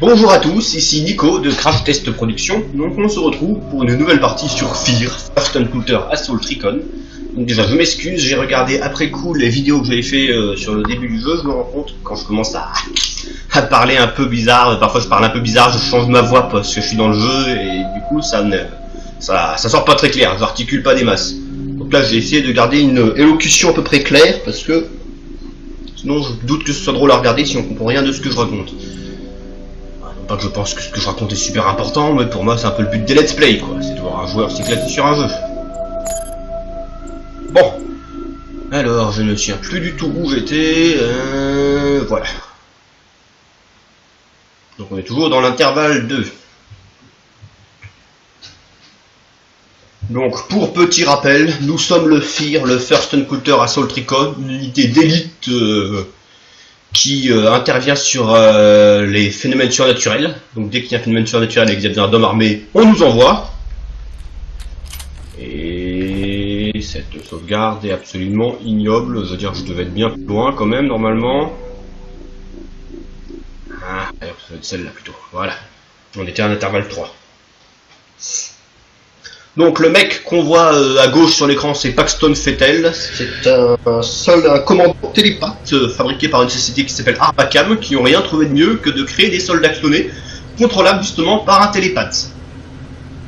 Bonjour à tous, ici Nico de Crash Test Production. Donc on se retrouve pour une nouvelle partie sur Fear, First Encounter Assault Recon. Donc déjà je m'excuse, j'ai regardé après coup les vidéos que j'avais fait sur le début du jeu. Je me rends compte quand je commence à parler un peu bizarre, parfois je parle un peu bizarre, je change ma voix parce que je suis dans le jeu et du coup ça sort pas très clair, j'articule pas des masses. Donc là j'ai essayé de garder une élocution à peu près claire parce que sinon je doute que ce soit drôle à regarder si on comprend rien de ce que je raconte. Pas que je pense que ce que je raconte est super important, mais pour moi c'est un peu le but des let's play quoi, c'est de voir un joueur s'éclater sur un jeu. Bon, alors je ne me souviens plus du tout où j'étais, voilà. Donc on est toujours dans l'intervalle 2. Donc pour petit rappel, nous sommes le FIR, le First Encounter Assault Recon, une unité d'élite qui intervient sur les phénomènes surnaturels. Donc dès qu'il y a un phénomène surnaturel et qu'il y a un homme armé, on nous envoie. Et cette sauvegarde est absolument ignoble. Je veux dire, je devais être bien plus loin quand même normalement. Ah, ça va être celle-là plutôt. Voilà. On était à un intervalle 3. Donc le mec qu'on voit à gauche sur l'écran, c'est Paxton Fettel. C'est un commandant télépathe fabriqué par une société qui s'appelle Arbacam, qui n'ont rien trouvé de mieux que de créer des soldats clonés contrôlables justement par un télépathe.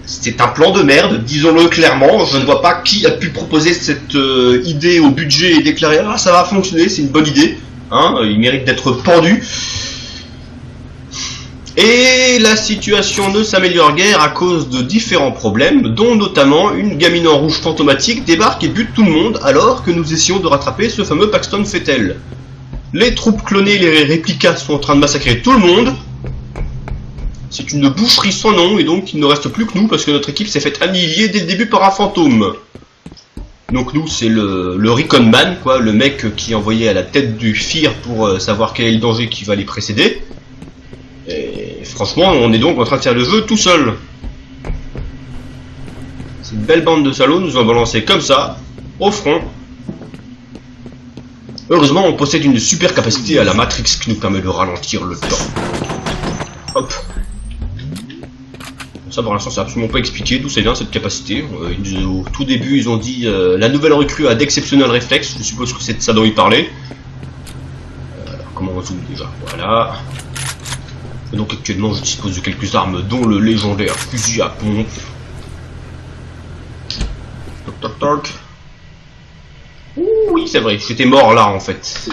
C'est un plan de merde, disons-le clairement. Je ne vois pas qui a pu proposer cette idée au budget et déclarer « Ah, ça va fonctionner, c'est une bonne idée. Hein, il mérite d'être pendu. » Et la situation ne s'améliore guère à cause de différents problèmes, dont notamment une gamine en rouge fantomatique débarque et bute tout le monde alors que nous essayons de rattraper ce fameux Paxton Fettel. Les troupes clonées et les réplicas sont en train de massacrer tout le monde. C'est une boucherie sans nom et donc il ne reste plus que nous parce que notre équipe s'est fait annihiler dès le début par un fantôme. Donc nous c'est le Recon Man, quoi, le mec qui est envoyé à la tête du FIR pour savoir quel est le danger qui va les précéder. Et franchement, on est donc en train de faire le jeu tout seul. C'est une belle bande de salauds, nous ont balancé comme ça, au front. Heureusement, on possède une super capacité à la Matrix qui nous permet de ralentir le temps. Hop. Ça pour l'instant c'est absolument pas expliqué d'où ça vient cette capacité. Au tout début ils ont dit la nouvelle recrue a d'exceptionnels réflexes, je suppose que c'est de ça dont ils parlaient. Alors comment on zoome déjà, voilà. Et donc actuellement je dispose de quelques armes dont le légendaire fusil à pompe. Toc toc toc. Ouh oui c'est vrai, j'étais mort là en fait.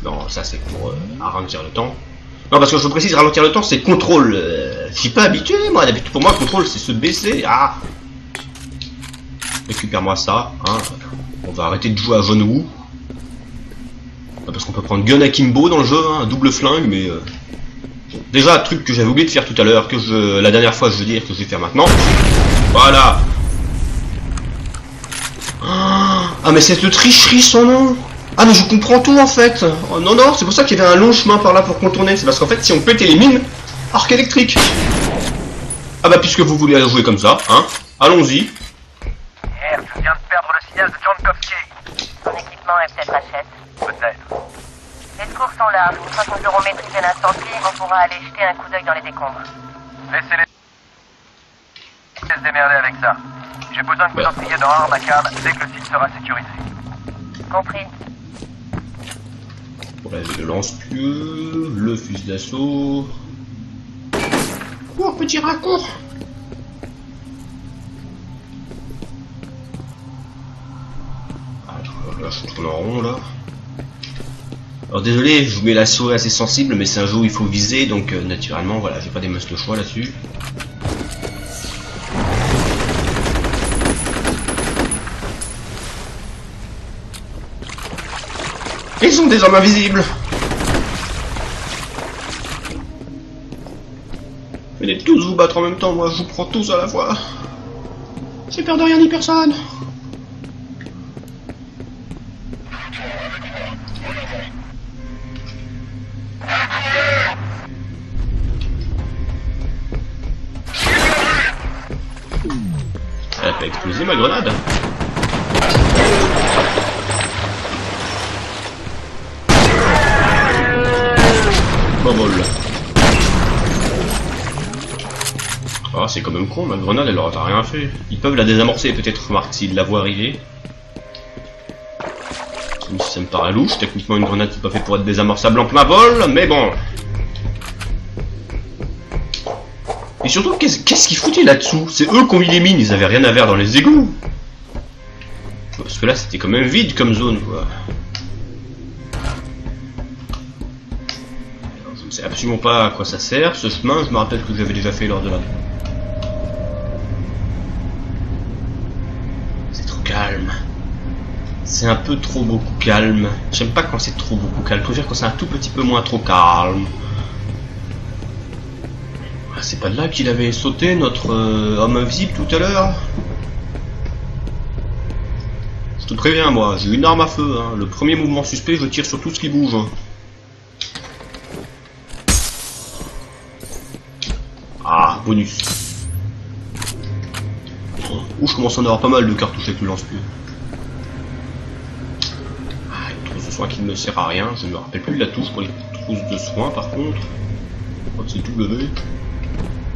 Non ça c'est pour ralentir le temps. Non parce que je précise ralentir le temps c'est contrôle. Je suis pas habitué moi, d'habitude pour moi contrôle c'est se baisser. Ah. Récupère-moi ça, hein. On va arrêter de jouer à John Woo. Parce qu'on peut prendre Gun Akimbo dans le jeu, hein, un double flingue mais déjà un truc que j'avais oublié de faire tout à l'heure, que la dernière fois je veux dire que je vais faire maintenant. Voilà. Ah mais cette tricherie son nom. Ah mais je comprends tout en fait. Oh, non non, c'est pour ça qu'il y avait un long chemin par là pour contourner. C'est parce qu'en fait si on pétait les mines, arc électrique. Ah bah puisque vous voulez jouer comme ça, hein, allons-y. Je viens de perdre le signal de Jankowski. Son équipement est peut-être à 7. Peut-être. Les secours sont larges. Une fois que nous aurons maîtrisé l'incendie, on pourra aller jeter un coup d'œil dans les décombres. Laissez-les se démerder avec ça. J'ai besoin que vous entriez dans Arbacam dès que le site sera sécurisé. Compris. Ouais, le lance-pieu, le fusil d'assaut. Oh, petit raccourci. Ah, là, je tourne en rond là. Alors désolé, je vous mets la souris assez sensible, mais c'est un jeu où il faut viser, donc naturellement, voilà, j'ai pas des masses de choix là-dessus. Ils sont des hommes invisibles. Venez tous vous battre en même temps, moi je vous prends tous à la fois. J'ai peur de rien ni personne. Elle a fait exploser ma grenade. Bobble. Ah, c'est quand même con, ma grenade elle leur a rien fait. Ils peuvent la désamorcer peut-être, remarque, s'ils la voient arriver. Même si ça me paraît louche, techniquement une grenade c'est pas fait pour être désamorçable en plein vol, mais bon. Et surtout, qu'est-ce qu'ils foutaient là-dessous? C'est eux qui ont mis les mines, ils avaient rien à faire dans les égouts. Parce que là c'était quand même vide comme zone, quoi. Alors, je ne sais absolument pas à quoi ça sert, ce chemin, je me rappelle que j'avais déjà fait lors de la... C'est trop calme. C'est un peu trop beaucoup calme. J'aime pas quand c'est trop beaucoup calme, je préfère quand c'est un tout petit peu moins trop calme. Ah, c'est pas de là qu'il avait sauté notre homme invisible tout à l'heure? Je te préviens, moi, j'ai une arme à feu, hein. Le premier mouvement suspect, je tire sur tout ce qui bouge. Ah, bonus. Ouh, je commence à en avoir pas mal de cartouches avec le lance-pied. Ah, une trousse de soin qui ne me sert à rien, je ne me rappelle plus de la touche pour les trousses de soin par contre. Je crois que c'est W.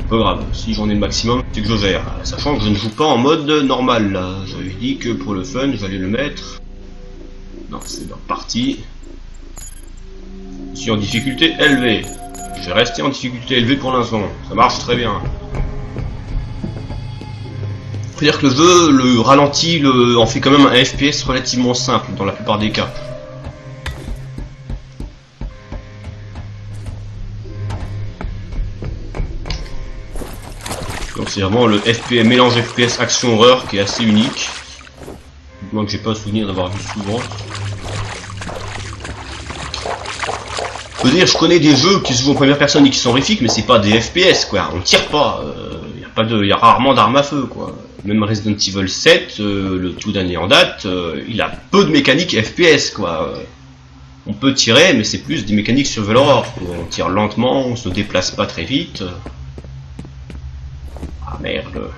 Pas grave, si j'en ai le maximum, c'est que je gère. Sachant que je ne joue pas en mode normal là. J'avais dit que pour le fun, j'allais le mettre. Non, c'est leur partie. Je suis en difficulté élevée. Je vais rester en difficulté élevée pour l'instant. Ça marche très bien. Faut dire que le jeu, le ralenti, en fait quand même un FPS relativement simple dans la plupart des cas. Donc c'est vraiment le FPS, mélange FPS action horreur qui est assez unique. Moi que j'ai pas un souvenir d'avoir vu souvent. Je veux dire, je connais des jeux qui se jouent en première personne et qui sont horrifiques, mais c'est pas des FPS quoi, on tire pas, y a rarement d'armes à feu quoi. Même Resident Evil 7, le tout dernier en date, il a peu de mécaniques FPS quoi. On peut tirer, mais c'est plus des mécaniques survival horror. On tire lentement, on se déplace pas très vite. Ah merde.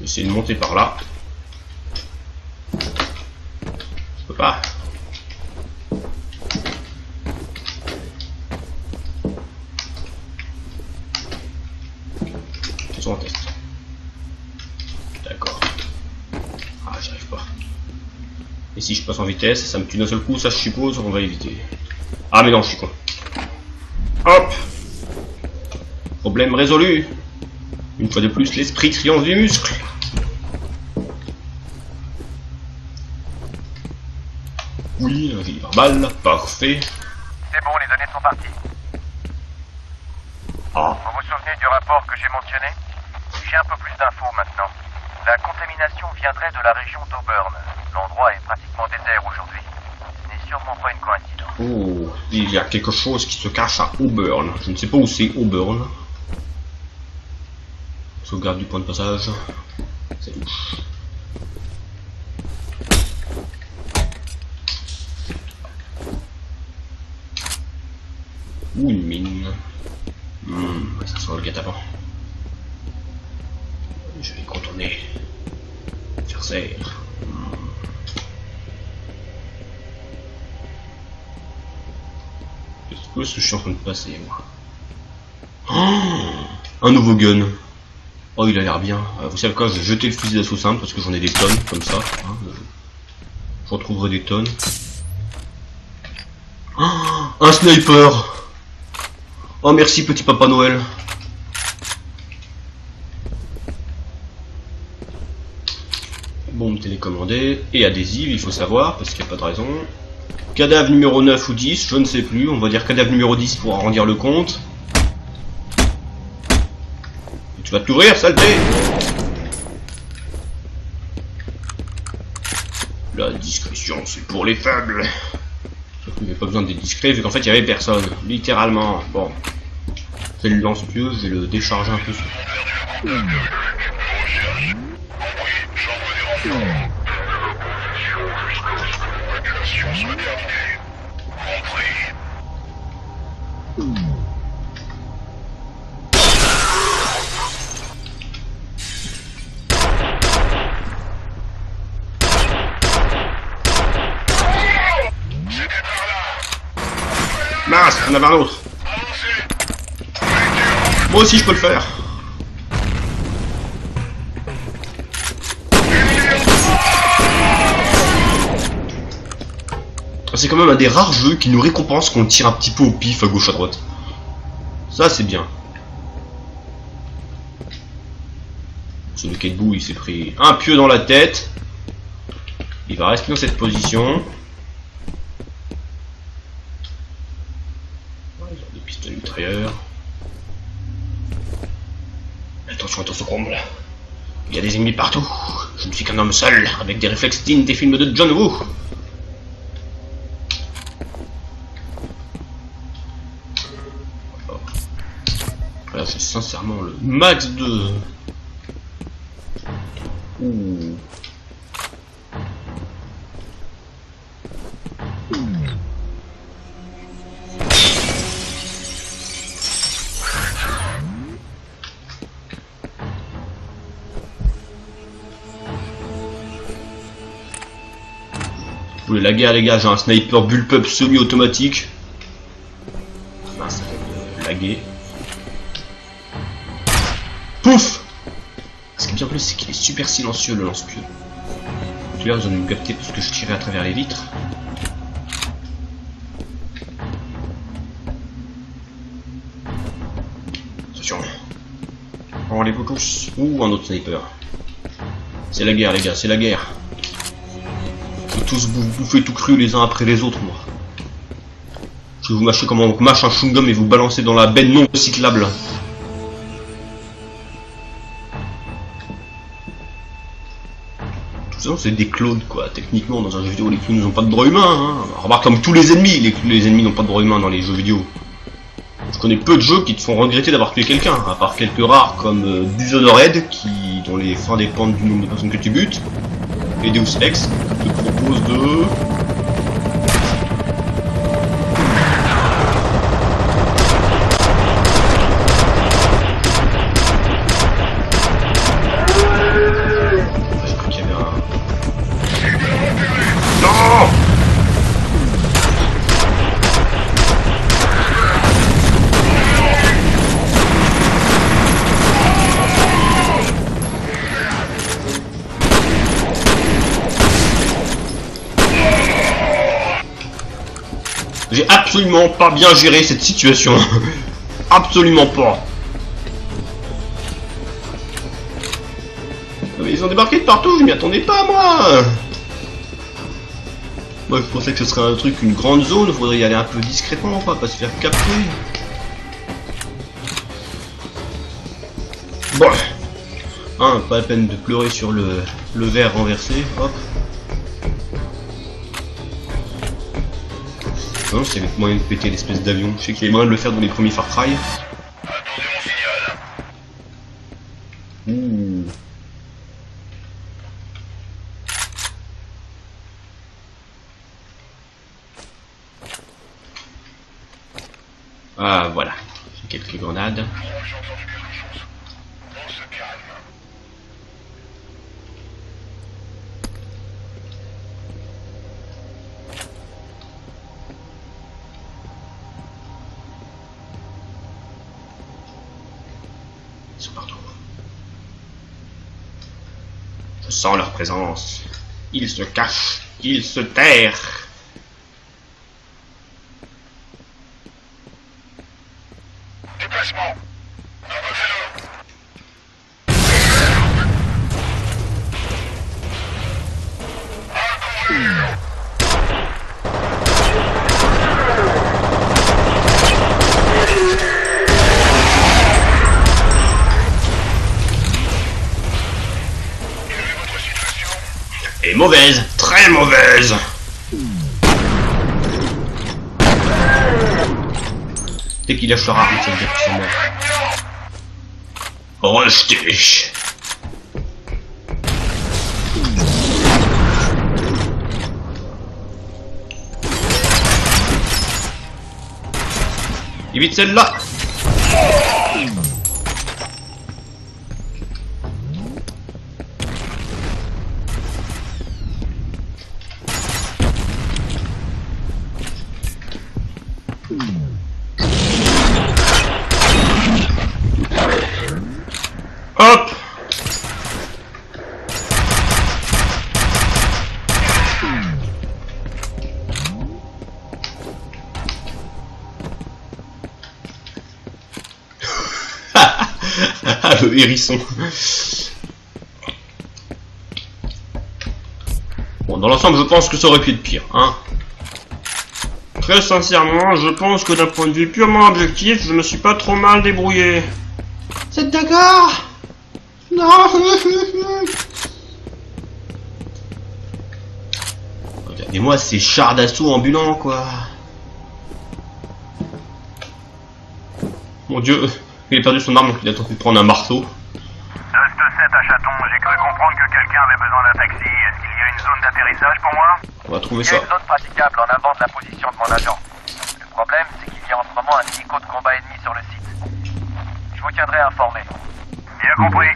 Essayer de monter par là. Je peux pas. Faisons un test. D'accord. Ah, j'y arrive pas. Et si je passe en vitesse, ça me tue d'un seul coup, ça je suppose, on va éviter. Ah mais non, je suis con. Hop. Problème résolu. Une fois de plus, l'esprit triomphe du muscle. Oui, un vie verbal, parfait. C'est bon, les données sont parties. Ah. Vous vous souvenez du rapport que j'ai mentionné? J'ai un peu plus d'infos maintenant. La contamination viendrait de la région d'Auburn. L'endroit est pratiquement désert aujourd'hui. Ce n'est sûrement pas une coïncidence. Oh, il y a quelque chose qui se cache à Auburn. Je ne sais pas où c'est Auburn. Sauvegarde du point de passage. C'est louche. Ou une mine. Ça sent le guet-apens. Je vais contourner. Faire serre. Qu'est-ce que je suis en train de passer, moi? Un nouveau gun. Oh, il a l'air bien. Vous savez quoi, je vais jeter le fusil d'assaut simple parce que j'en ai des tonnes, comme ça. Je retrouverai des tonnes. Un sniper! Oh, merci, petit Papa Noël. Bombe télécommandée et adhésive, il faut savoir, parce qu'il n'y a pas de raison. Cadavre numéro 9 ou 10, je ne sais plus. On va dire cadavre numéro 10 pour arrondir le compte. Et tu vas t'ouvrir, saleté! La discrétion, c'est pour les faibles. Sauf qu'il n'y avait pas besoin d'être discret, vu qu'en fait il n'y avait personne. Littéralement. Bon. C'est le lance-pieu, je vais le décharger un peu. Mince, on avait un autre. Moi aussi je peux le faire. C'est quand même un des rares jeux qui nous récompense qu'on tire un petit peu au pif à gauche à droite. Ça c'est bien. Ce le Ketbou il s'est pris un pieu dans la tête. Il va rester dans cette position. Ils ont des pistolets mitrailleurs. Attention, attention, comble. Il y a des ennemis partout. Je ne suis qu'un homme seul, avec des réflexes dignes des films de John Woo. Là, c'est sincèrement le max de... Ouh. Vous voulez la guerre les gars, j'ai un sniper bullpup semi-automatique. Ah, ça va laguer. Pouf! Ce qui est bien plus, c'est qu'il est super silencieux le lance-pieu. Tout à l'heure, vous avez me capté parce que je tirais à travers les vitres. Attention. Rendez-vous tous. Ouh, un autre sniper. C'est la guerre les gars, c'est la guerre. Tous bouffer tout cru les uns après les autres, moi. Je vais vous mâcher comme on mâche un chewing-gum et vous balancer dans la benne non recyclable. De toute façon, c'est des clones, quoi. Techniquement, dans un jeu vidéo, les clones n'ont pas de droit humain. Hein. Remarque, comme tous les ennemis, les ennemis n'ont pas de droit humain dans les jeux vidéo. Je connais peu de jeux qui te font regretter d'avoir tué quelqu'un, à part quelques rares comme Dishonored, dont les fins dépendent du nombre de personnes que tu butes, et Deus Ex, qui te propose de... J'ai cru qu'il y avait un... Non! J'ai absolument pas bien géré cette situation. Absolument pas. Mais ils ont débarqué de partout, je m'y attendais pas moi. Moi je pensais que ce serait un truc, une grande zone, il faudrait y aller un peu discrètement, quoi, pas se faire capter. Bon. Hein, pas la peine de pleurer sur le verre renversé, hop. Non, c'est avec moyen de péter l'espèce d'avion. Je sais qu'il y a moyen de le faire dans les premiers Far Cry. Attendez mon signal. Ouh. Ah voilà. J'ai quelques grenades. J'ai entendu quelque chose. On se calme. Ils sont partout. Je sens leur présence. Ils se cachent. Ils se terrent. Déplacement. Avancez-le. Votre situation? Et mauvaise. Très mauvaise. Dès qu'il lâche leur arme, ça veut dire qu'ils sont morts. Rejeté. Évite celle-là. Ah, le hérisson. Bon, dans l'ensemble, je pense que ça aurait pu être pire, hein. Très sincèrement, je pense que d'un point de vue purement objectif, je me suis pas trop mal débrouillé. C'est d'accord? Non. Regardez-moi ces chars d'assaut ambulants, quoi. Mon dieu, il a perdu son arme, donc il a tenté de prendre un marteau. Dust 7 à Chaton, j'ai cru comprendre que quelqu'un avait besoin d'un taxi. Est-ce qu'il y a une zone d'atterrissage pour moi? On va trouver Il y ça. a une zone praticable en avant de la position de mon agent. Le problème, c'est qu'il y a en ce moment un hélico de combat ennemi sur le site. Je vous tiendrai informé. Bien compris.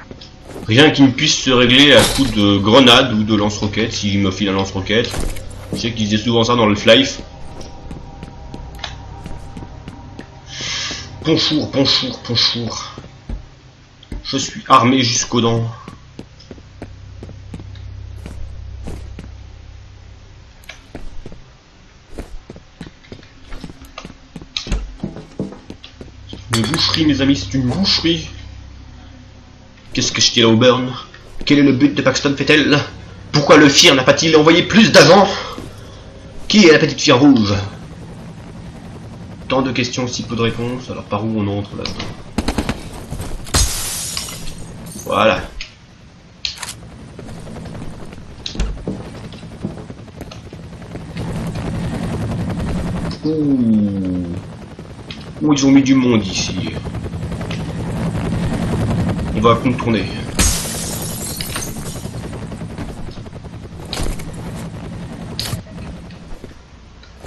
Rien qui ne puisse se régler à coup de grenade ou de lance-roquette, s'il me file un lance-roquette. Je sais qu'ils faisaient souvent ça dans le Half-Life. Bonjour, bonjour, bonjour. Je suis armé jusqu'aux dents. Une boucherie, mes amis, c'est une boucherie. Qu'est-ce que je dis là au burn? Quel est le but de Paxton fait-elle? Pourquoi le FIR n'a pas-t-il envoyé plus d'agents? Qui est la petite fille rouge? Tant de questions, si peu de réponses, alors par où on entre là-dedans? Voilà. Ouh. Ouh, ils ont mis du monde ici. On va contourner.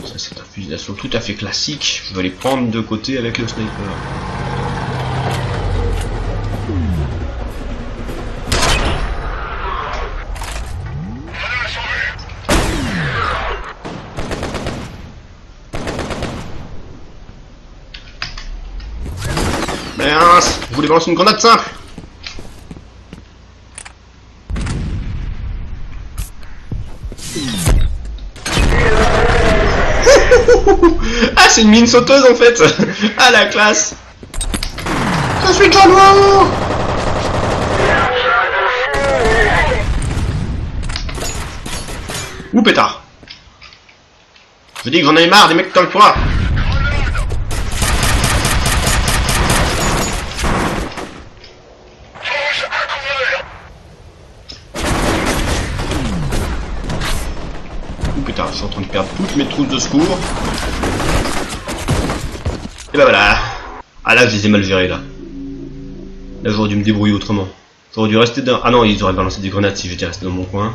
Ça c'est un fusil d'assaut tout à fait classique. Je vais les prendre de côté avec le sniper. Mince, je voulais balancer une grenade simple. Ah, c'est une mine sauteuse en fait. Ah, la classe. Je suis John Woo. Ouh, pétard. Je dis que j'en ai marre des mecs comme toi. Putain, je suis en train de perdre toutes mes trousses de secours. Et bah voilà. Ah là, je les ai mal gérés là. Là, j'aurais dû me débrouiller autrement. J'aurais dû rester dans... Ah non, ils auraient balancé des grenades si j'étais resté dans mon coin.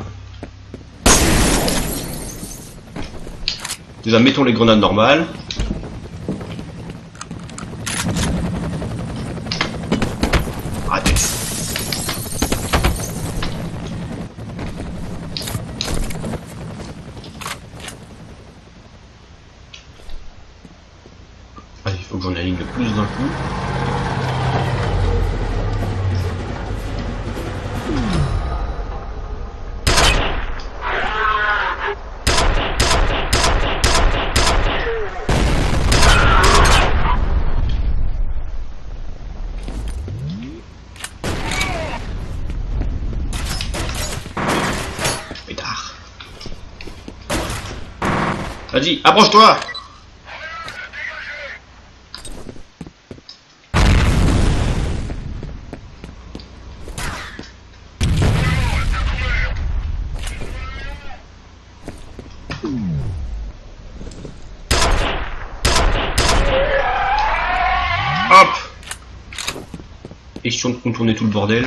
Déjà, mettons les grenades normales. Raté. Il faut que j'en aligne le plus d'un coup. Pétard. Vas-y, approche-toi. Hop! Question de contourner tout le bordel.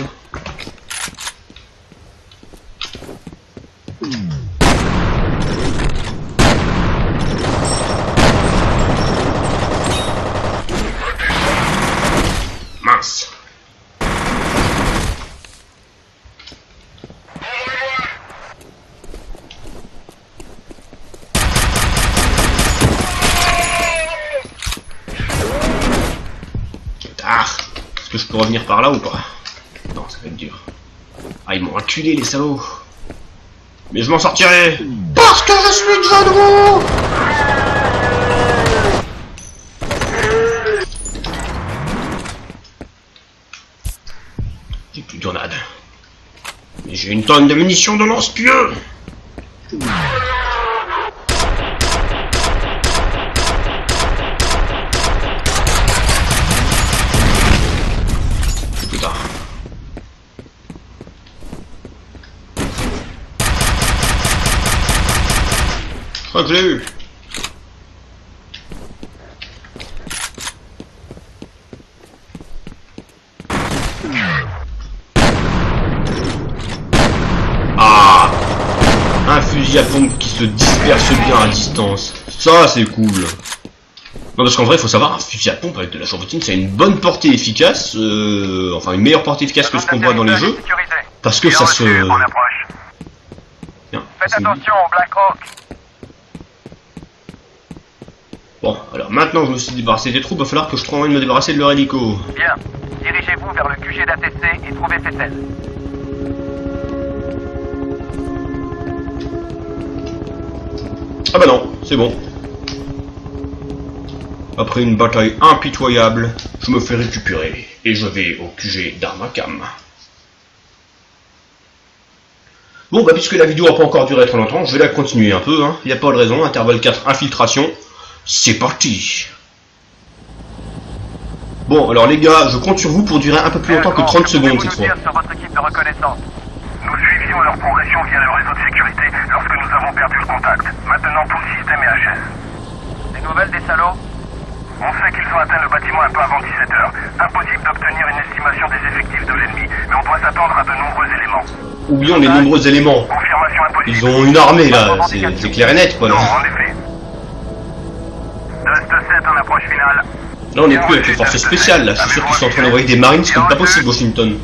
Mince. Ah, est-ce que je peux revenir par là ou pas? Non, ça va être dur. Ah, ils m'ont acculé les salauds. Mais je m'en sortirai. Parce que je suis John Woo. J'ai une tonne de munitions de lance-pieux. Putain. Je crois que je l'ai eu. Ah, un fusil à pompe qui se disperse bien à distance. Ça, c'est cool. Non, parce qu'en vrai, il faut savoir, un fusil à pompe avec de la chevrottine, ça a une bonne portée efficace. Enfin, une meilleure portée efficace que ce qu'on voit dans les jeux. Parce que ça se... Bien. Faites attention au Black Hawk. Bon, alors maintenant que je me suis débarrassé des troupes, il va falloir que je trouve un moyen de me débarrasser de leur hélico. Bien. Dirigez-vous vers le QG d'ATC et trouvez Fessel. Ah bah non, c'est bon. Après une bataille impitoyable, je me fais récupérer et je vais au QG d'Armakam. Bon bah puisque la vidéo n'a pas encore duré très longtemps, je vais la continuer un peu, hein. Y a pas de raison, intervalle 4, infiltration. C'est parti. Bon alors les gars, je compte sur vous pour durer un peu plus longtemps que 30 secondes cette fois. Sur votre équipe de reconnaissance. Nous suivions leur progression via le réseau de sécurité lorsque nous avons perdu le contact. Maintenant tout le système est HS. Des nouvelles des salauds? On sait qu'ils ont atteint le bâtiment un peu avant 17h. Impossible d'obtenir une estimation des effectifs de l'ennemi, mais on doit s'attendre à de nombreux éléments. Oublions les nombreux éléments. Confirmation impossible. Ils ont une armée là, c'est clair et net quoi là. Non, en effet. Dust 7 en approche finale. Là on est plus avec les forces spéciales là, je suis sûr qu'ils sont en train d'envoyer des marines comme pas possible Washington.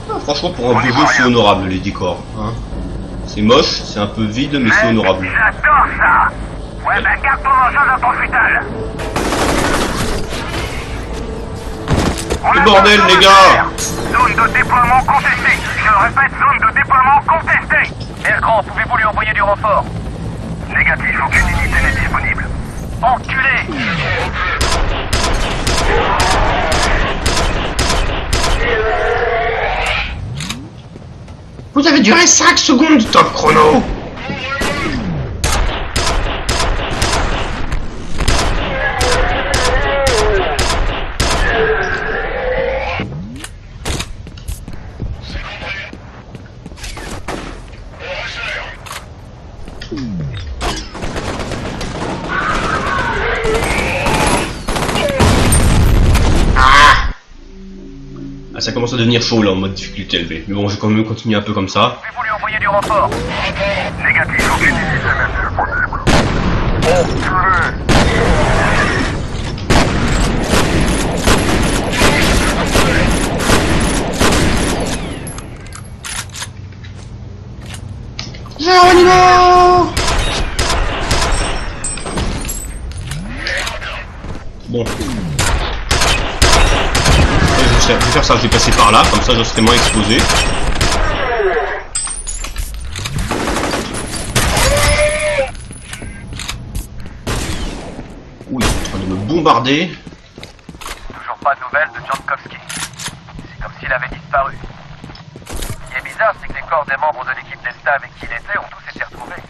Ah, franchement pour un vieux jeu c'est honorable les décors. Hein. C'est moche, c'est un peu vide mais c'est honorable. J'adore ça. Ouais, ben garde ton engin dans ton futal. Le bordel les gars. Zone de déploiement contestée. Je le répète, zone de déploiement contestée. Ergrand, pouvez-vous lui envoyer du renfort? Négatif, aucune unité n'est disponible. Enculé! Vous avez duré 5 secondes top chrono. Ah, ça commence à devenir chaud là en mode difficulté élevée. Mais bon, je vais quand même continuer un peu comme ça. Pouvez-vous lui envoyer du renfort? Négatif, aucune unité n'est disponible. Géronimo! Bon. Je vais faire ça, je vais passer par là, comme ça je serai moins exposé. Oui, il est en train de me bombarder. Toujours pas de nouvelles de Jankowski. C'est comme s'il avait disparu. Ce qui est bizarre, c'est que les corps des membres de l'équipe Delta avec qui il était ont tous été retrouvés.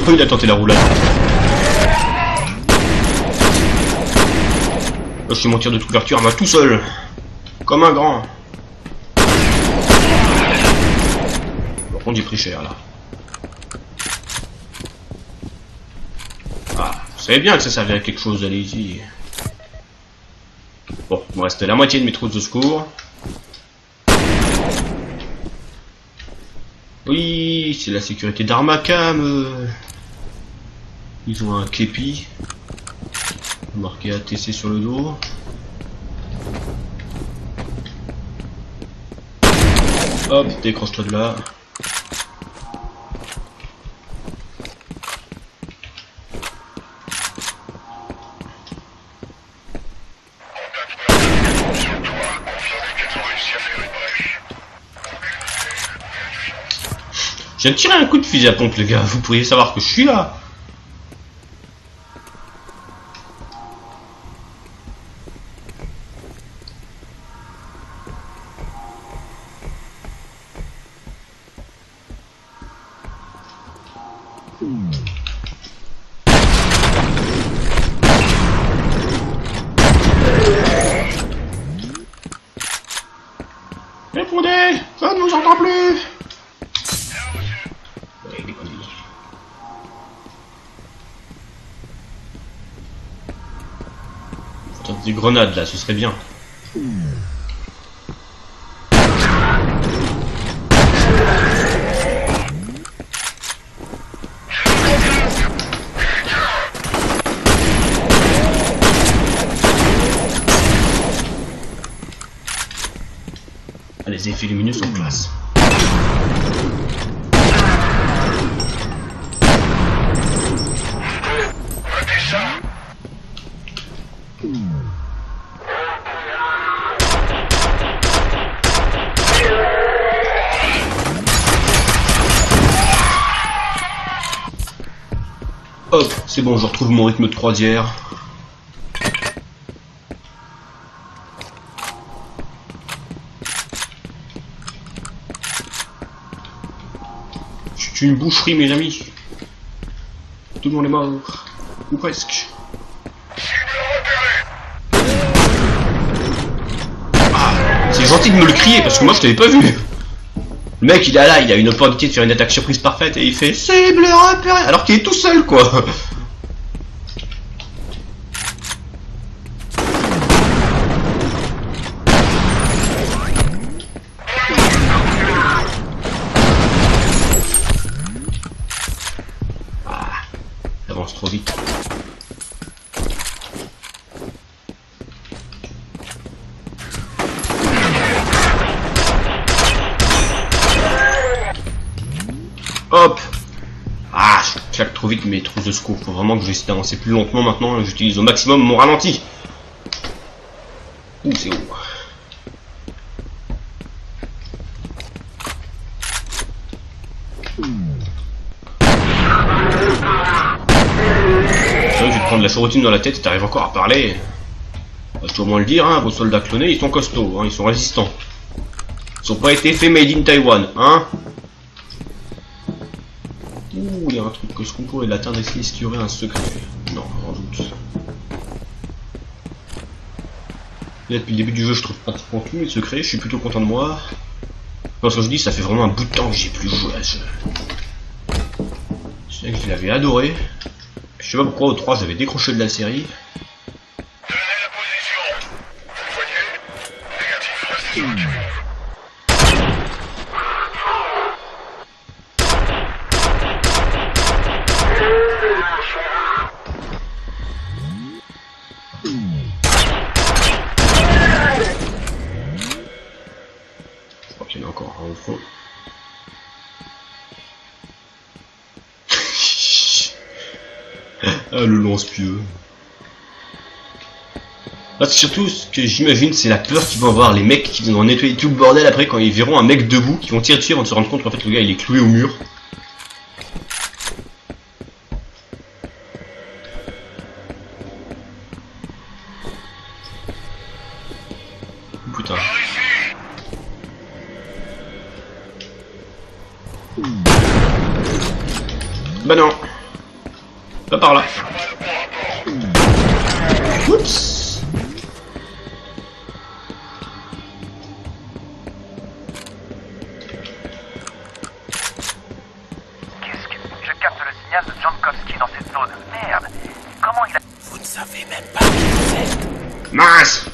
Oh, il a tenté la roulade. Là, je suis mon tir de couverture à moi tout seul. Comme un grand. Par contre, j'ai pris cher là. Ah, vous savez bien que ça servait à quelque chose, allez-y. Bon, il me reste la moitié de mes trousses de secours. Oui, c'est la sécurité d'Armakam. Ils ont un képi. Marqué ATC sur le dos. Hop, décroche-toi de là. viens de tirer un coup de fusil à pompe, les gars. Vous pourriez savoir que je suis là. Répondez! Je ne vous entends plus! Faut des grenades là, ce serait bien. Ah, les effets lumineux sont classe. Hop, c'est bon, je retrouve mon rythme de croisière. C'est une boucherie, mes amis. Tout le monde est mort. Ou presque. Ah, c'est gentil de me le crier parce que moi je t'avais pas vu. Le mec il est là, il a une opportunité de faire une attaque surprise parfaite et il fait cible repérée alors qu'il est tout seul quoi. J'avance trop vite. Hop. Ah, je claque trop vite mes trousses de secours. Faut vraiment que j'essaie d'avancer plus lentement maintenant. J'utilise au maximum mon ralenti. Ouh, c'est haut. Je vais te prendre la chorotine dans la tête et t'arrives encore à parler. Je dois au moins le dire, hein, vos soldats clonés, ils sont costauds, hein, ils sont résistants. Ils ont pas été faits made in Taiwan, hein. Ouh, il y a un truc que je comprends et l'atteindre ici, est-ce qu'il y aurait un secret? Non, en doute. Là, depuis le début du jeu, je trouve pratiquement tous mes secrets, je suis plutôt content de moi. Parce que je dis, ça fait vraiment un bout de temps que j'ai plus joué à ce jeu. Je sais que je l'avais adoré. Je sais pas pourquoi au 3 j'avais décroché de la série. Tenez la position. Vous voyez? Négatif, restez sur le cul. Je crois qu'il y en a encore un au fond. Ah, le lance-pieux. Là, surtout, ce que j'imagine, c'est la peur qu'ils vont avoir les mecs qui vont nettoyer tout le bordel après quand ils verront un mec debout, qui vont tirer dessus avant de se rendre compte qu'en fait le gars il est cloué au mur. Putain. Bah non. Pas par là. Oups. Qu'est-ce que... Je capte le signal de Jankowski dans cette zone. Merde. Comment il a... Vous ne savez même pas qui vous êtes. Mince.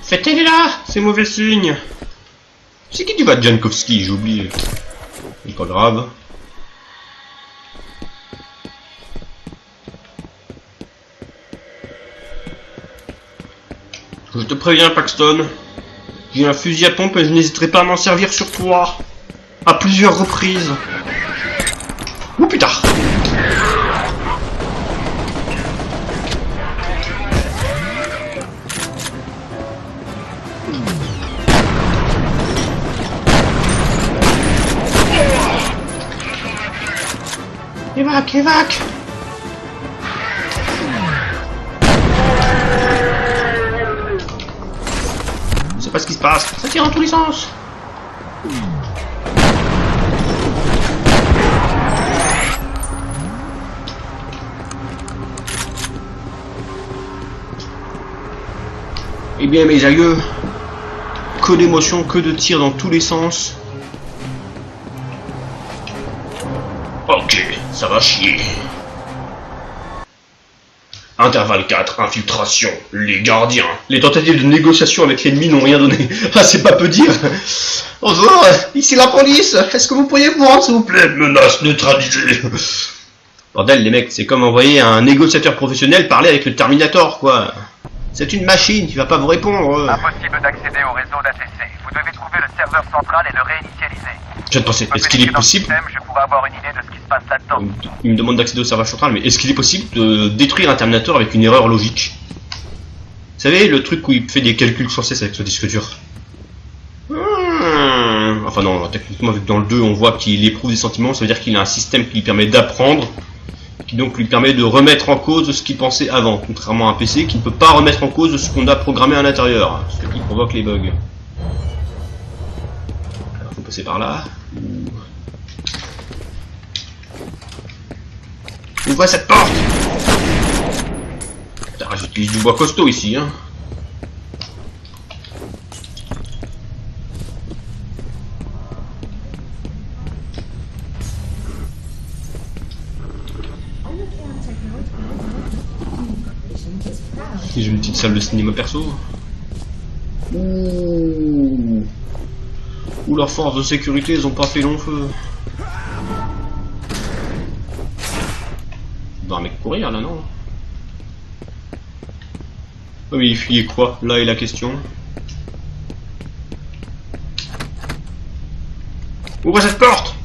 C'était là. C'est mauvais signe. C'est qui tu vas, Jankowski? J'ai oublié. C'est pas grave. Je te préviens, Paxton. J'ai un fusil à pompe et je n'hésiterai pas à m'en servir sur toi. À plusieurs reprises. Ouh putain. Évac, évac. Je sais pas ce qui se passe. Ça tire dans tous les sens. Eh bien mes aïeux, que d'émotions, que de tirs dans tous les sens. Ok, ça va chier. Intervalle 4, infiltration, les gardiens. Les tentatives de négociation avec l'ennemi n'ont rien donné. Ah, c'est pas peu dire. Bonjour, ici la police. Est-ce que vous pourriez vous rendre, s'il vous plaît? Menace neutralisée. Bordel, les mecs, c'est comme envoyer un négociateur professionnel parler avec le Terminator, quoi. C'est une machine qui va pas vous répondre. Impossible d'accéder au réseau d'ATC. Vous devez trouver le serveur central et le réinitialiser. Je viens de penser, est-ce qu'il est possible... Je pourrais avoir une idée de ce qui se passe là-dedans. Il me demande d'accéder au serveur central, mais est-ce qu'il est possible de détruire un Terminator avec une erreur logique? Vous savez, le truc où il fait des calculs sans cesse avec son disque dur. Enfin non, techniquement, vu que dans le 2, on voit qu'il éprouve des sentiments, ça veut dire qu'il a un système qui lui permet d'apprendre, qui donc lui permet de remettre en cause ce qu'il pensait avant, contrairement à un PC qui ne peut pas remettre en cause ce qu'on a programmé à l'intérieur, ce qui provoque les bugs. Alors, faut passer par là. Ouvre cette porte! Putain, j'utilise du bois costaud ici, hein. J'ai une petite salle de cinéma perso. Ouh, leurs forces de sécurité, ils ont pas fait long feu. Il doit un mec courir là, non? Oh, mais il fuyait quoi? Là est la question. Ouvre cette porte!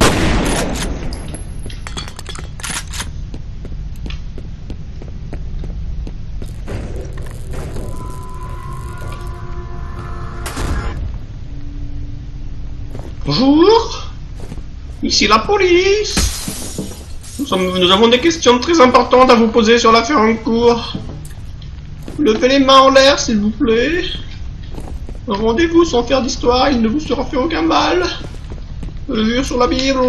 Bonjour, ici la police. Nous avons des questions très importantes à vous poser sur l'affaire en cours. Levez les mains en l'air, s'il vous plaît. Rendez-vous sans faire d'histoire, il ne vous sera fait aucun mal. Jure sur la Bible.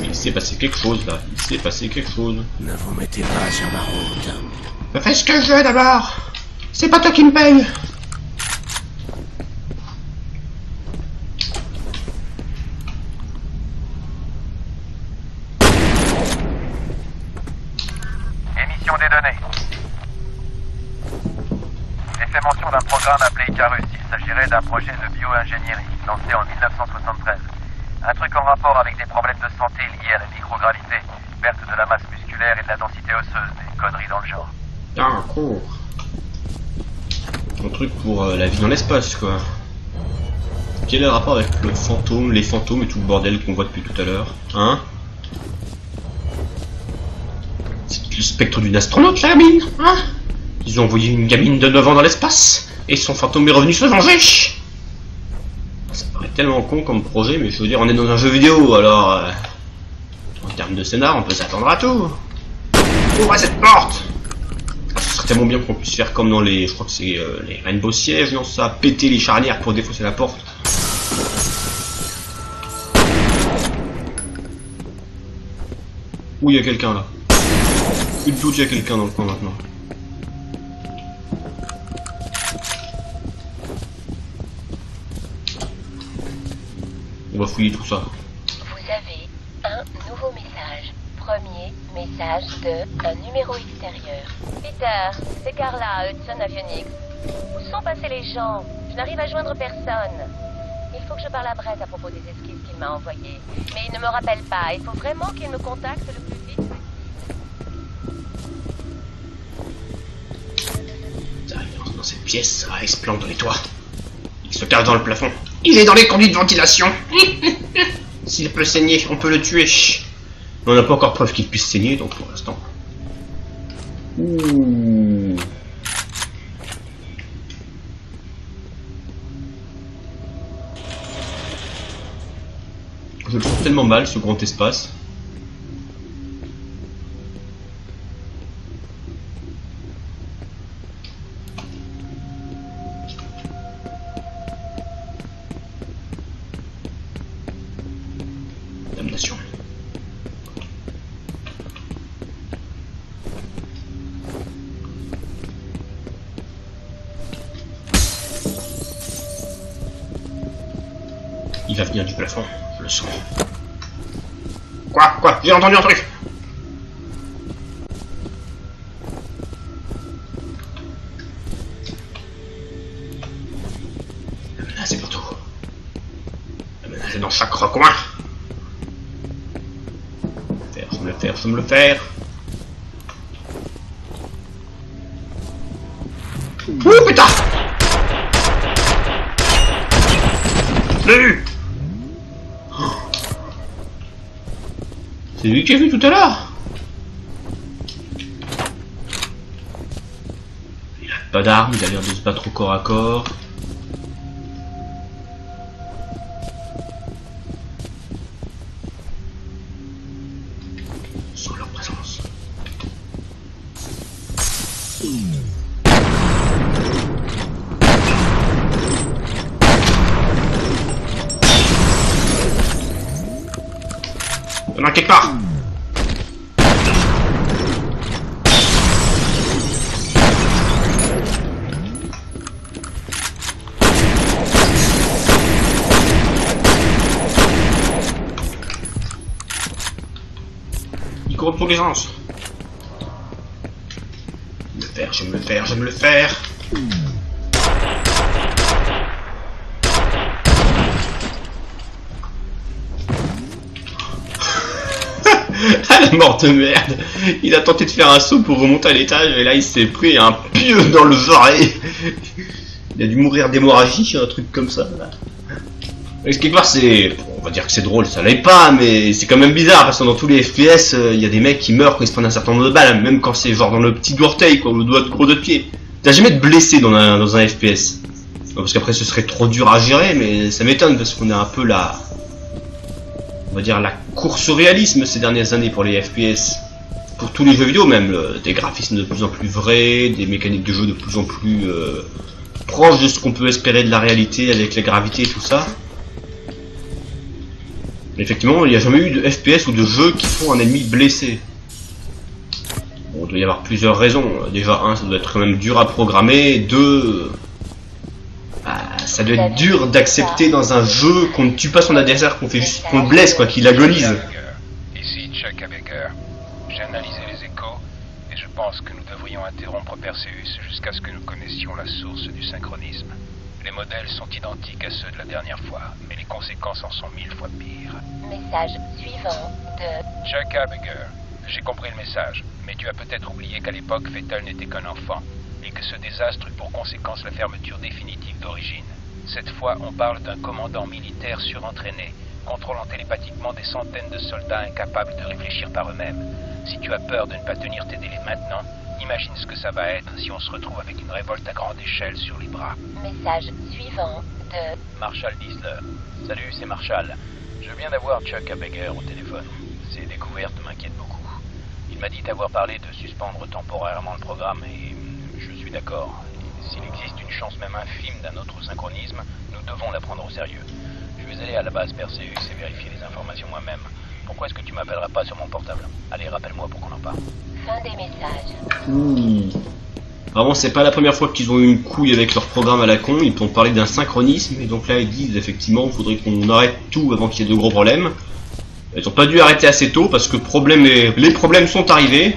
Il s'est passé quelque chose là, il s'est passé quelque chose. Ne vous mettez pas sur ma route. Fais ce que je veux d'abord. C'est pas toi qui me paye. Émission des données. J'ai fait mention d'un programme appelé Icarus. Il s'agirait d'un projet de bio-ingénierie lancé en 1973. Un truc en rapport avec des problèmes de santé liés à la microgravité, perte de la masse musculaire et de la densité osseuse, des conneries dans le genre. Ah, cool. Un truc pour la vie dans l'espace, quoi. Quel est le rapport avec le fantôme, les fantômes et tout le bordel qu'on voit depuis tout à l'heure? Hein? C'est le spectre d'une astronaute, la gamine, hein? Ils ont envoyé une gamine de 9 ans dans l'espace, et son fantôme est revenu se venger. Ça paraît tellement con comme projet, mais je veux dire, on est dans un jeu vidéo, alors... en termes de scénar, on peut s'attendre à tout. Ouvre cette porte! Ah, ce serait tellement bien qu'on puisse faire comme dans les... je crois que c'est les Rainbow Siege, non, ça, péter les charnières pour défausser la porte. Où il y a quelqu'un là? Une doute, il y a quelqu'un dans le coin maintenant. On va fouiller tout ça. Vous avez un nouveau message. Premier message de un numéro extérieur. Peter, c'est Carla, Hudson Avionics. Où sont passés les gens? Je n'arrive à joindre personne. Il faut que je parle à Brett à propos des esquisses qu'il m'a envoyées. Mais il ne me rappelle pas. Il faut vraiment qu'il me contacte le plus vite possible. Ça, il rentre dans cette pièce, ça, il se plante dans les toits. Il se cache dans le plafond. Il est dans les conduits de ventilation. S'il peut saigner, on peut le tuer. Mais on n'a pas encore preuve qu'il puisse saigner, donc pour l'instant. Ouh. Je le sens tellement mal ce grand espace. Damnation. Il va venir du plafond, je le sens. Quoi? J'ai entendu un truc! La menace est partout. La menace est dans chaque recoin. Je me le faire. Oh putain! Je l'ai vu! C'est lui qui est vu tout à l'heure. Il a pas d'arme, il a l'air de se battre au corps à corps. Sans leur présence. Il y en a quelque part. Il court pour les sens. Je vais me le faire. Ah la mort de merde! Il a tenté de faire un saut pour remonter à l'étage et là il s'est pris un pieu dans le jarret. Il a dû mourir d'hémorragie, un truc comme ça. Et quelque part c'est... On va dire que c'est drôle, ça l'est pas, mais c'est quand même bizarre parce que dans tous les FPS, il y a des mecs qui meurent quand ils se prennent un certain nombre de balles, même quand c'est genre dans le petit orteil, quoi, le gros doigt de pied. T'as jamais de blessé dans un FPS. Non, parce qu'après ce serait trop dur à gérer, mais ça m'étonne parce qu'on a un peu la... On va dire la course au réalisme ces dernières années pour les FPS. Pour tous les jeux vidéo même, des graphismes de plus en plus vrais, des mécaniques de jeu de plus en plus proches de ce qu'on peut espérer de la réalité avec la gravité et tout ça. Mais effectivement, il n'y a jamais eu de FPS ou de jeu qui font un ennemi blessé. Bon, il doit y avoir plusieurs raisons. Déjà, un, ça doit être quand même dur à programmer. Deux, ça doit être dur d'accepter dans un jeu qu'on ne tue pas son adversaire, qu'on fait juste qu'on le blesse, quoi, qu'il agonise. Ici Chuck Baker. J'ai analysé les échos et je pense que nous devrions interrompre Perseus jusqu'à ce que nous connaissions la source du synchronisme. Les modèles sont identiques à ceux de la dernière fois, mais les conséquences en sont 1000 fois pires. Message suivant de... Chuck Baker. J'ai compris le message, mais tu as peut-être oublié qu'à l'époque, Fettel n'était qu'un enfant, et que ce désastre eut pour conséquence la fermeture définitive d'origine. Cette fois, on parle d'un commandant militaire surentraîné, contrôlant télépathiquement des centaines de soldats incapables de réfléchir par eux-mêmes. Si tu as peur de ne pas tenir tes délais maintenant, imagine ce que ça va être si on se retrouve avec une révolte à grande échelle sur les bras. Message suivant de... Marshall Disler. Salut, c'est Marshall. Je viens d'avoir Chuck Baker au téléphone. Ces découvertes m'inquiètent beaucoup. Il m'a dit t'avoir parlé de suspendre temporairement le programme et je suis d'accord. S'il existe une chance même infime d'un autre synchronisme, nous devons la prendre au sérieux. Je vais aller à la base Perseus et vérifier les informations moi-même. Pourquoi est-ce que tu m'appelleras pas sur mon portable? Allez, rappelle-moi pour qu'on en parle. Fin des messages. Vraiment, c'est pas la première fois qu'ils ont eu une couille avec leur programme à la con. Ils t'ont parlé d'un synchronisme et donc là ils disent effectivement il faudrait qu'on arrête tout avant qu'il y ait de gros problèmes. Ils ont pas dû arrêter assez tôt parce que les problèmes sont arrivés.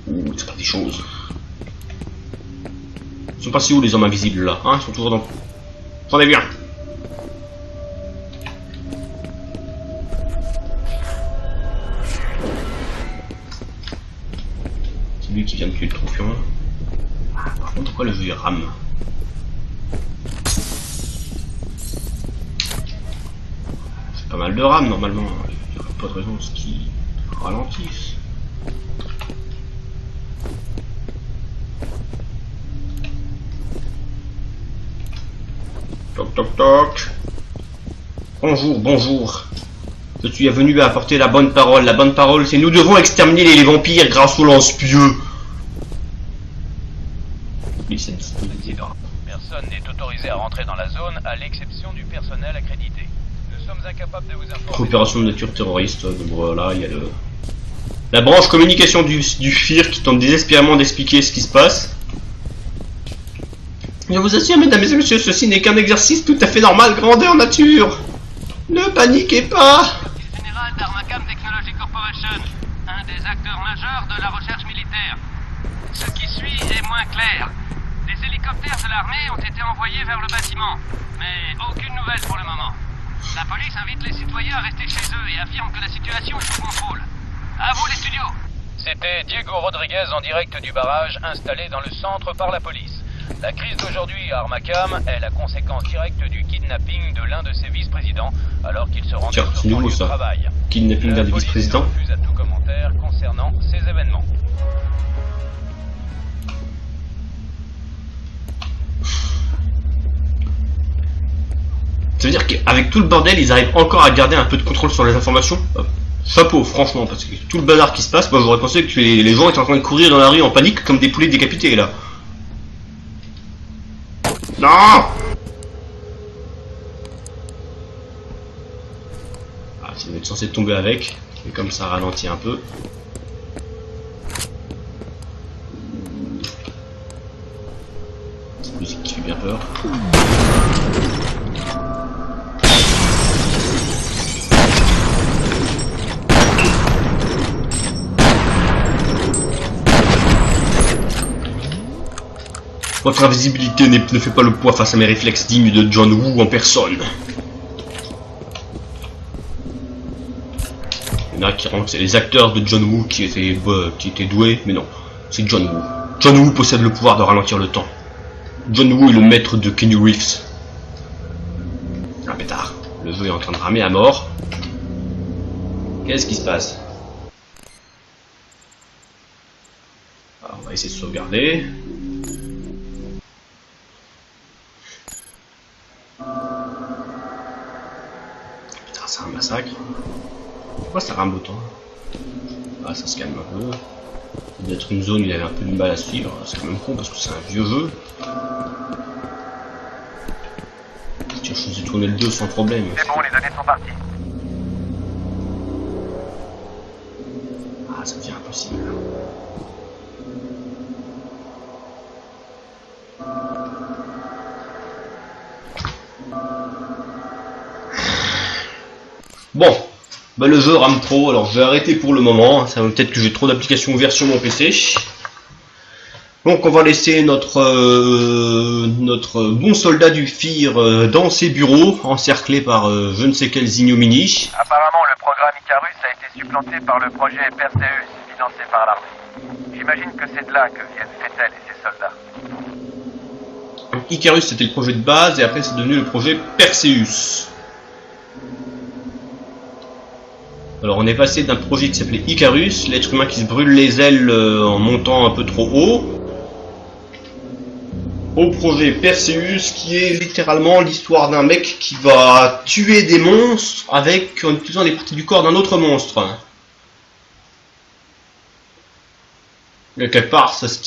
Ouh, c'est pas des choses. Ils sont passés où les hommes invisibles là, hein? Ils sont toujours dans... J'en ai vu un. C'est lui qui vient de tuer le troufion. Par contre, pourquoi le jeu il rame? C'est pas mal de RAM normalement. Il n'y aurait pas de raison de ce qui ralentisse. Toc toc toc. Bonjour, bonjour. Je suis venu à apporter la bonne parole. La bonne parole, c'est nous devons exterminer les vampires grâce au lance-pieux. Président, personne n'est autorisé à rentrer dans la zone à l'exception du personnel accrédité. Nous sommes incapables de vous informer. Opération de nature terroriste. Donc voilà, il y a la branche communication du FIR qui tente désespérément d'expliquer ce qui se passe. Je vous assure, mesdames et messieurs, ceci n'est qu'un exercice tout à fait normal, grandeur nature. Ne paniquez pas. Général d'Armacam Technology Corporation, un des acteurs majeurs de la recherche militaire. Ce qui suit est moins clair. Des hélicoptères de l'armée ont été envoyés vers le bâtiment, mais aucune nouvelle pour le moment. La police invite les citoyens à rester chez eux et affirme que la situation est sous contrôle. À vous les studios. C'était Diego Rodriguez en direct du barrage installé dans le centre par la police. La crise d'aujourd'hui à Armacam est la conséquence directe du kidnapping de l'un de ses vice-présidents alors qu'il se rendait sur son lieu de travail. Kidnapping d'un des vice-présidents. Refuse à tout commentaire concernant ces événements. Ça veut dire qu'avec tout le bordel, ils arrivent encore à garder un peu de contrôle sur les informations. Chapeau, franchement, parce que tout le bazar qui se passe, moi j'aurais pensé que les gens étaient en train de courir dans la rue en panique comme des poulets décapités là. Non! Ah, ça va être censé tomber avec, mais comme ça ralentit un peu. Cette musique qui fait bien peur. Votre invisibilité ne fait pas le poids face à mes réflexes dignes de John Woo en personne. Il y en a qui rentrent, c'est les acteurs de John Woo qui étaient doués, mais non, c'est John Woo. John Woo possède le pouvoir de ralentir le temps. John Woo est le maître de Keanu Reeves. Un pétard. Le jeu est en train de ramer à mort. Qu'est-ce qui se passe? Alors, on va essayer de sauvegarder. C'est un massacre. Pourquoi ça rame autant? Ah, ça se calme un peu. Il doit être une zone où il avait un peu de mal à suivre. C'est quand même con parce que c'est un vieux jeu. Tiens, je faisais tourner le 2 sans problème. C'est bon, les données sont parties. Ah, ça devient impossible. Bon, bah le jeu rame trop, alors je vais arrêter pour le moment, ça va peut-être que j'ai trop d'applications ouvertes sur mon PC. Donc on va laisser notre bon soldat du FIR dans ses bureaux, encerclé par je ne sais quelles ignominies. Apparemment, le programme Icarus a été supplanté par le projet Perseus, financé par l'armée. J'imagine que c'est de là que viennent Fettel et ses soldats. Donc, Icarus c'était le projet de base et après c'est devenu le projet Perseus. Alors on est passé d'un projet qui s'appelait Icarus, l'être humain qui se brûle les ailes en montant un peu trop haut, au projet Perseus qui est littéralement l'histoire d'un mec qui va tuer des monstres en utilisant des parties du corps d'un autre monstre. Quelque part ça se